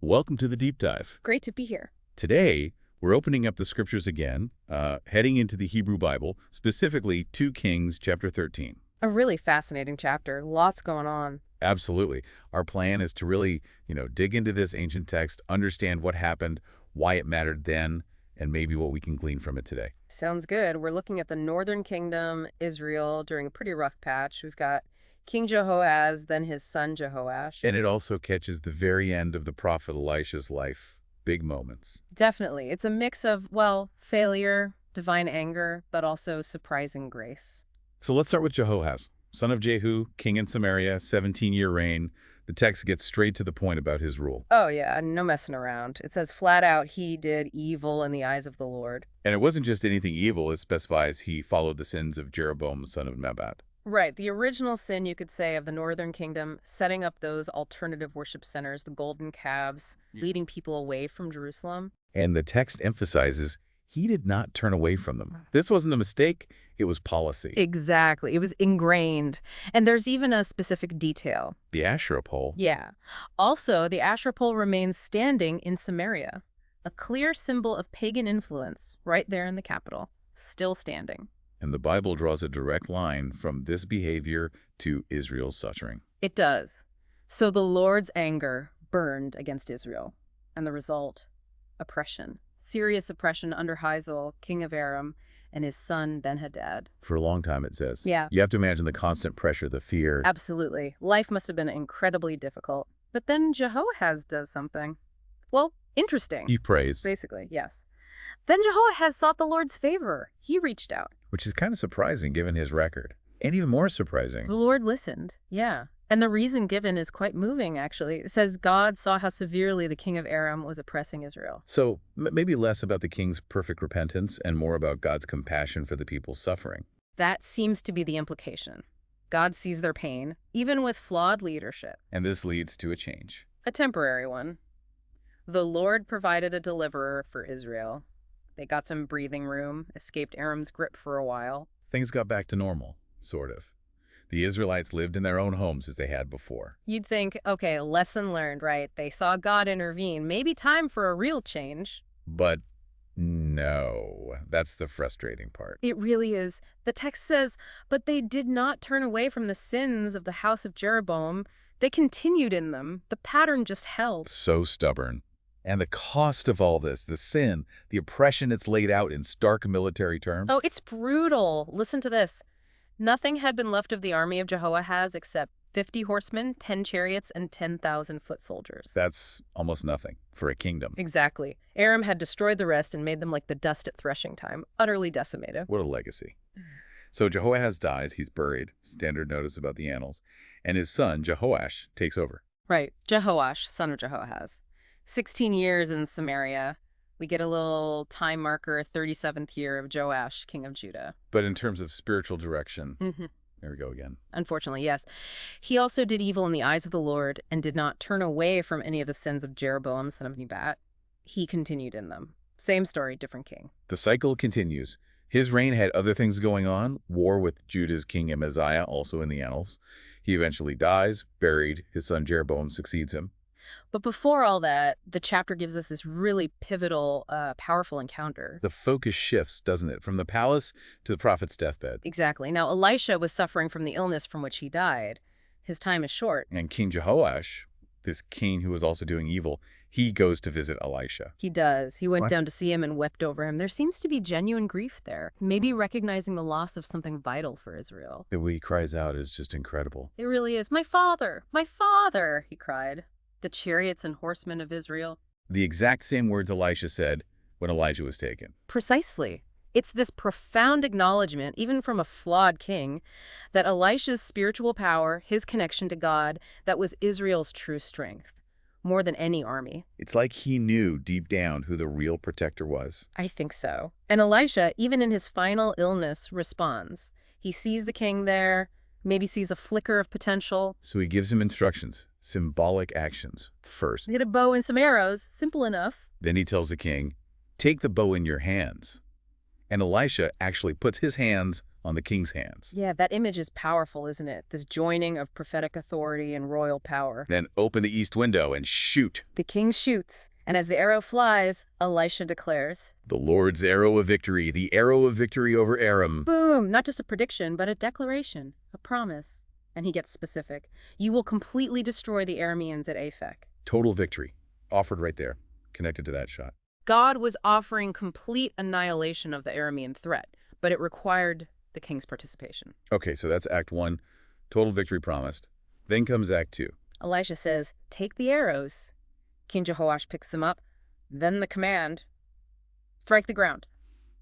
Welcome to the Deep Dive. Great to be here. Today, we're opening up the scriptures again, heading into the Hebrew Bible, specifically 2 Kings chapter 13. A really fascinating chapter. Lots going on. Absolutely. Our plan is to really, dig into this ancient text, understand what happened, why it mattered then, and maybe what we can glean from it today. Sounds good. We're looking at the northern kingdom, Israel, during a pretty rough patch. We've got King Jehoaz, then his son Jehoash. And it also catches the very end of the prophet Elisha's life. Big moments. Definitely. It's a mix of, well, failure, divine anger, but also surprising grace. So let's start with Jehoaz, son of Jehu, king in Samaria, 17-year reign. The text gets straight to the point about his rule. Oh, yeah, no messing around. It says flat out he did evil in the eyes of the Lord. And it wasn't just anything evil. It specifies he followed the sins of Jeroboam, son of Nebat. Right. The original sin, you could say, of the northern kingdom, setting up those alternative worship centers, the golden calves, leading people away from Jerusalem. And the text emphasizes he did not turn away from them. This wasn't a mistake. It was policy. Exactly. It was ingrained. And there's even a specific detail. The Asherah pole. Yeah. Also, the Asherah pole remains standing in Samaria, a clear symbol of pagan influence right there in the capital, still standing. And the Bible draws a direct line from this behavior to Israel's suffering. It does. So the Lord's anger burned against Israel. And the result? Oppression. Serious oppression under Hazael, king of Aram, and his son Ben-Hadad. For a long time, it says. Yeah. You have to imagine the constant pressure, the fear. Absolutely. Life must have been incredibly difficult. But then Jehoahaz does something. Well, interesting. He prays. Basically, yes. Then Jehoahaz sought the Lord's favor. He reached out. Which is kind of surprising given his record. And even more surprising. The Lord listened. Yeah. And the reason given is quite moving, actually. It says God saw how severely the king of Aram was oppressing Israel. So maybe less about the king's perfect repentance and more about God's compassion for the people's suffering. That seems to be the implication. God sees their pain, even with flawed leadership. And this leads to a change. A temporary one. The Lord provided a deliverer for Israel. They got some breathing room, escaped Aram's grip for a while. Things got back to normal, sort of. The Israelites lived in their own homes as they had before. You'd think, okay, lesson learned, right? They saw God intervene. Maybe time for a real change. But no, that's the frustrating part. It really is. The text says, but they did not turn away from the sins of the house of Jeroboam. They continued in them. The pattern just held. So stubborn. And the cost of all this, the sin, the oppression it's laid out in stark military terms. Oh, it's brutal. Listen to this. Nothing had been left of the army of Jehoahaz except 50 horsemen, 10 chariots, and 10,000 foot soldiers. That's almost nothing for a kingdom. Exactly. Aram had destroyed the rest and made them like the dust at threshing time, utterly decimated. What a legacy. So Jehoahaz dies, he's buried, standard notice about the annals, and his son, Jehoash, takes over. Right. Jehoash, son of Jehoahaz. 16 years in Samaria. We get a little time marker, 37th year of Joash, king of Judah. But in terms of spiritual direction, there we go again. Unfortunately, yes. He also did evil in the eyes of the Lord and did not turn away from any of the sins of Jeroboam, son of Nebat. He continued in them. Same story, different king. The cycle continues. His reign had other things going on, war with Judah's king Amaziah, also in the annals. He eventually dies, buried. His son Jeroboam succeeds him. But before all that, the chapter gives us this really pivotal, powerful encounter. The focus shifts, doesn't it, from the palace to the prophet's deathbed. Exactly. Now, Elisha was suffering from the illness from which he died. His time is short. And King Jehoash, this king who was also doing evil, he goes to visit Elisha. He does. He went What? down to see him and wept over him. There seems to be genuine grief there, maybe recognizing the loss of something vital for Israel. The way he cries out is just incredible. It really is. My father, he cried. The chariots and horsemen of Israel. The exact same words Elisha said when Elijah was taken. Precisely. It's this profound acknowledgement, even from a flawed king, that Elisha's spiritual power, his connection to God, that was Israel's true strength, more than any army. It's like he knew deep down who the real protector was. I think so. And Elisha, even in his final illness, responds. He sees the king there, maybe sees a flicker of potential. So he gives him instructions, symbolic actions. First, Get a bow and some arrows. Simple enough. then he tells the king, take the bow in your hands. And Elisha actually puts his hands on the king's hands. Yeah, that image is powerful, isn't it? This joining of prophetic authority and royal power. Then open the east window and shoot. The king shoots, and as the arrow flies, Elisha declares, The Lord's arrow of victory, the arrow of victory over Aram. boom! Not just a prediction, but a declaration, a promise. And he gets specific. You will completely destroy the Arameans at Aphek. Total victory. Offered right there, connected to that shot. God was offering complete annihilation of the Aramean threat, but it required the king's participation. Okay, so that's Act 1, total victory promised. Then comes Act 2. Elisha says, take the arrows. King Jehoash picks them up. Then the command, strike the ground.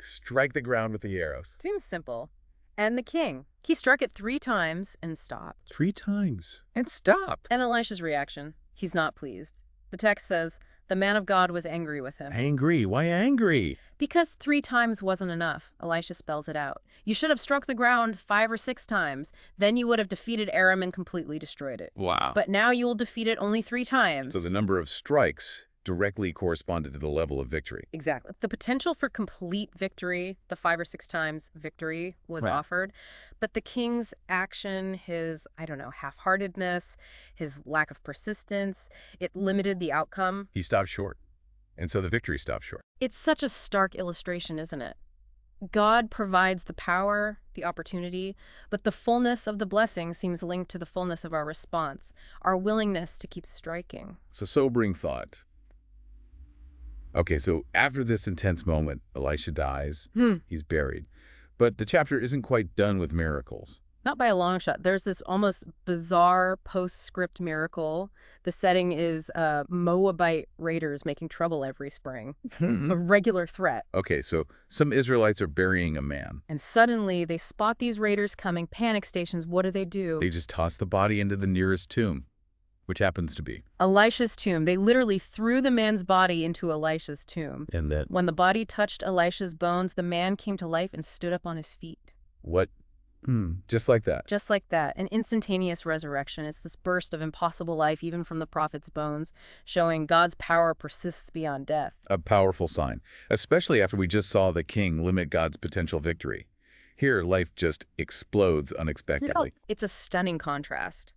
Strike the ground with the arrows. Seems simple. And the king, he struck it 3 times and stopped. 3 times. And stop. And Elisha's reaction, he's not pleased. The text says, the man of God was angry with him. Angry? Why angry? Because 3 times wasn't enough. Elisha spells it out. You should have struck the ground 5 or 6 times. Then you would have defeated Aram and completely destroyed it. Wow. But now you will defeat it only 3 times. So the number of strikes directly corresponded to the level of victory. Exactly. The potential for complete victory, the 5 or 6 times victory was Right. offered. But the king's action, his, half-heartedness, his lack of persistence, it limited the outcome. He stopped short. And so the victory stopped short. It's such a stark illustration, isn't it? God provides the power, the opportunity, but the fullness of the blessing seems linked to the fullness of our response, our willingness to keep striking. It's a sobering thought. Okay, so after this intense moment, Elisha dies. He's buried. But the chapter isn't quite done with miracles. Not by a long shot. There's this almost bizarre postscript miracle. The setting is Moabite raiders making trouble every spring. A regular threat. Okay, so some Israelites are burying a man. And suddenly they spot these raiders coming, panic stations. What do? They just toss the body into the nearest tomb, which happens to be. Elisha's tomb. They literally threw the man's body into Elisha's tomb. And that When the body touched Elisha's bones, the man came to life and stood up on his feet. what? Just like that. Just like that, an instantaneous resurrection. It's this burst of impossible life, even from the prophet's bones, showing God's power persists beyond death. A powerful sign, especially after we just saw the king limit God's potential victory. Here, life just explodes unexpectedly. It's a stunning contrast.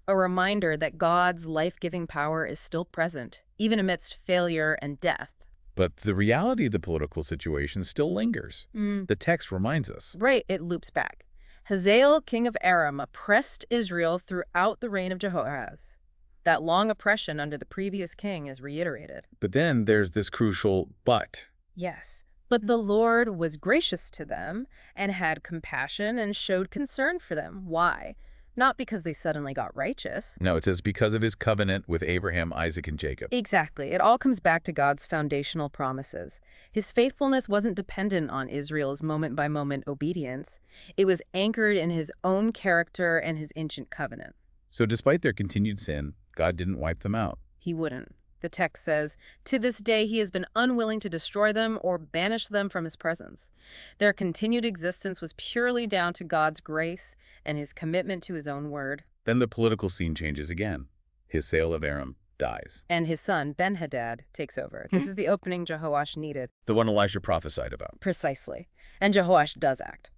A reminder that God's life-giving power is still present, even amidst failure and death. But the reality of the political situation still lingers. The text reminds us. Right, it loops back. Hazael, king of Aram, oppressed Israel throughout the reign of Jehoahaz. That long oppression under the previous king is reiterated. But then there's this crucial but. Yes, but the Lord was gracious to them and had compassion and showed concern for them. Why? Not because they suddenly got righteous. No, it says because of his covenant with Abraham, Isaac, and Jacob. Exactly. It all comes back to God's foundational promises. His faithfulness wasn't dependent on Israel's moment-by-moment obedience. It was anchored in his own character and his ancient covenant. So despite their continued sin, God didn't wipe them out. He wouldn't. The text says, to this day he has been unwilling to destroy them or banish them from his presence. Their continued existence was purely down to God's grace and his commitment to his own word. Then the political scene changes again. Hazael of Aram dies. And his son, Ben-Hadad, takes over. This is the opening Jehoash needed. The one Elisha prophesied about. Precisely. And Jehoash does act.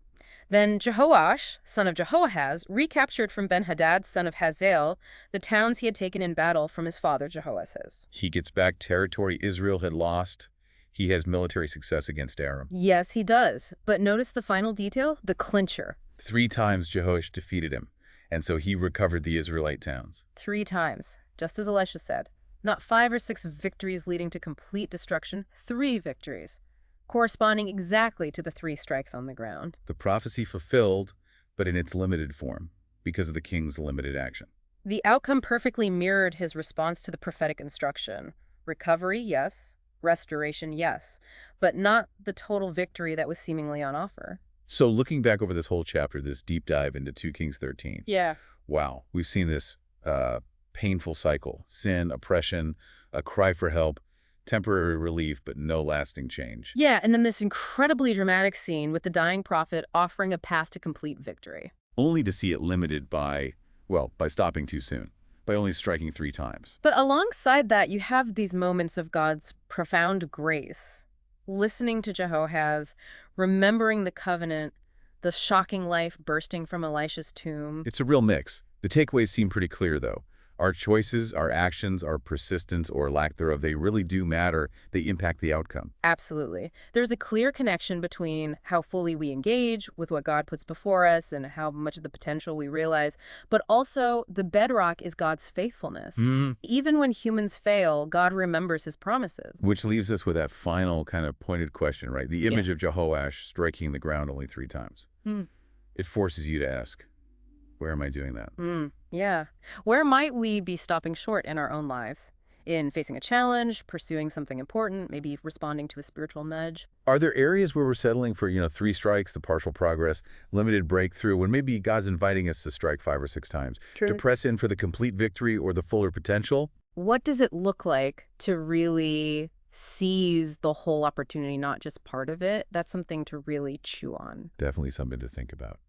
Then Jehoash, son of Jehoahaz, recaptured from Ben-Hadad, son of Hazael, the towns he had taken in battle from his father Jehoahaz. He gets back territory Israel had lost. He has military success against Aram. Yes, he does. But notice the final detail? The clincher. 3 times Jehoash defeated him, and so he recovered the Israelite towns. 3 times, just as Elisha said. Not 5 or 6 victories leading to complete destruction, 3 victories, corresponding exactly to the 3 strikes on the ground. The prophecy fulfilled, but in its limited form, because of the king's limited action. The outcome perfectly mirrored his response to the prophetic instruction. Recovery, yes. Restoration, yes. But not the total victory that was seemingly on offer. So looking back over this whole chapter, this deep dive into 2 Kings 13, Yeah. wow, we've seen this painful cycle. Sin, oppression, a cry for help, temporary relief, but no lasting change. Yeah, and then this incredibly dramatic scene with the dying prophet offering a path to complete victory. Only to see it limited by stopping too soon, by only striking 3 times. But alongside that, you have these moments of God's profound grace. Listening to Jehoahaz, remembering the covenant, the shocking life bursting from Elisha's tomb. It's a real mix. The takeaways seem pretty clear, though. Our choices, our actions, our persistence or lack thereof, they really do matter. They impact the outcome. Absolutely. There's a clear connection between how fully we engage with what God puts before us and how much of the potential we realize, but also the bedrock is God's faithfulness. Even when humans fail, God remembers his promises. Which leaves us with that final kind of pointed question, right? The image of Jehoash striking the ground only 3 times. It forces you to ask, where am I doing that? Yeah. Where might we be stopping short in our own lives? In facing a challenge, pursuing something important, maybe responding to a spiritual nudge? Are there areas where we're settling for, 3 strikes, the partial progress, limited breakthrough, when maybe God's inviting us to strike 5 or 6 times? True. To press in for the complete victory or the fuller potential? What does it look like to really seize the whole opportunity, not just part of it? That's something to really chew on. Definitely something to think about.